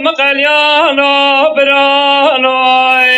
مقلیانا برانای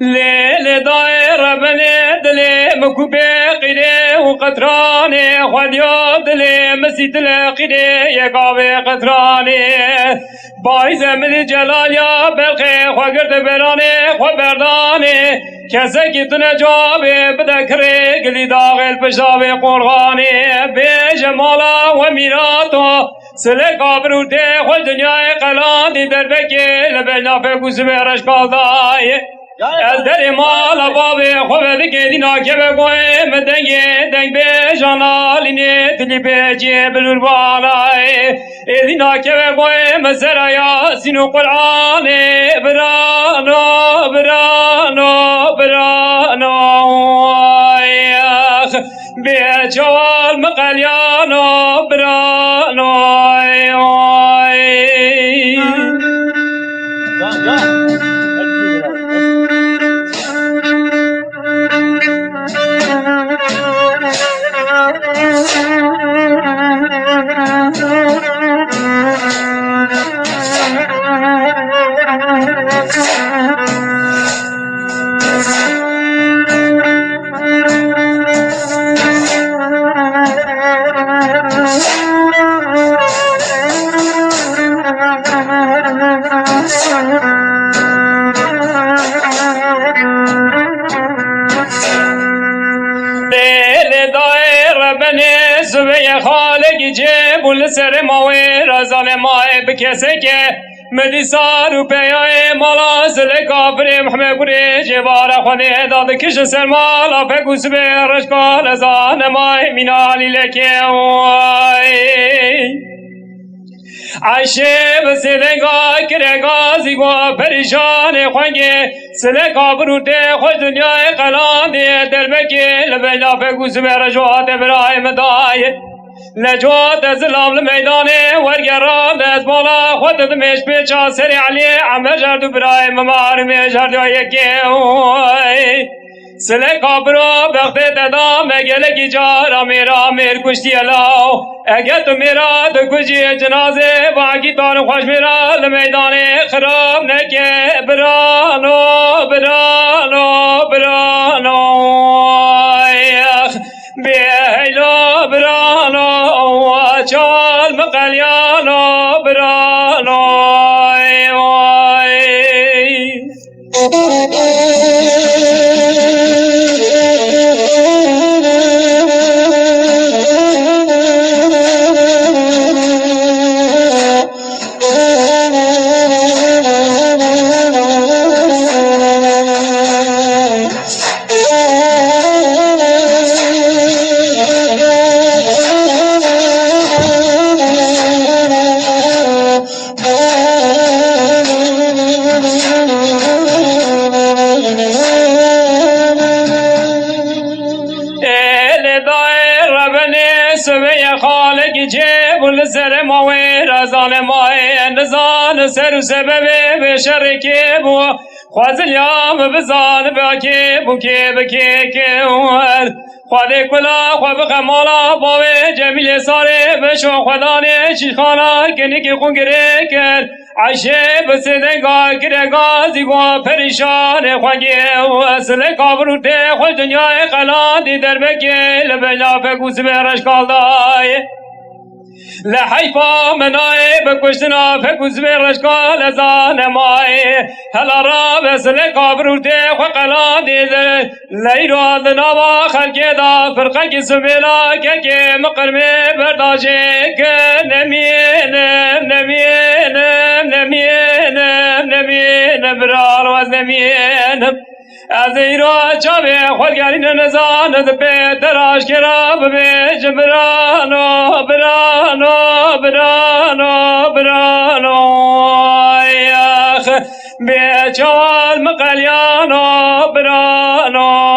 لیل دایر بنی دلی مکوبه قیره و قطرانه خودیا دلی مسید لقیره یکاوه قطرانه باعث مد جلالیا بلخه خوگرد برانه خو بردانه کسی که تنه جابه بدکره گلی داغل پشتاوه قرغانه به جمالا و میراتو سله کابروته خو دنیای قلادی در بکی لبنافه گوزبه رشکالدای از در مال بابه خوبه دکی دینا که بگوه مدنگه دنگ به جانالینه تلی به جبل بالای دینا که بگوه مزر یاسین و قرآن برانو برانو برانو به جوال مقلیانو برانو جبل سر ماوی رازان مای بکسه که مدیسا روپیای مالا سل کافر محمد گره جبار خونه داد کش سر مالا فگوس به رشکال ازان مای مینالی لکه عیشه بسیدنگا کرگا زیگو پریشان خوانگه سل کابروته خوش دنیای قلانده دربکی لبینا فگوس به رشوات برایم دای لجوات زلام الميداني ورقران از بالا خود دمش پیچا سری علی عمر جردو برای ممارم جردو یکی سله کابرو بخت دادا مگل کی جارا میرا میر کشتی الاو اگه تو میرا دو کجی جنازه واقعی تار خوش میرا لمیدان خراب نکه برانو برانو برانو بیهیلو برانو چال مقلیانو برانو سر ماوی رازان مای نزان سر سبب بشر که بو خوازلیام بزان باکی بوکی بکی که خواده کلا خواب خمالا باوی جمیل ساره بشو خدانه چیخانا کنی که خون گره کرد عیشه بسیدنگا کرگا زیگو پریشان خوانگه و اصل کابروته خوش دنیای قلادی در بکی لبینا فگوس برش کالدای لحيفا مناي بكوشنا فكوز برشكال ازان ماي هلا رابس لكابروتي وقلادي ليرو ذنابا خلقي دا فرقك سبيلا كي مقرمي برداجيك نمين نمين نمين نمين برال وزنمين ازیرا چابه خودگرین نزان دبه تراش کرا ببه جبرانو برانو برانو برانو ایخ به چال مقلیانو برانو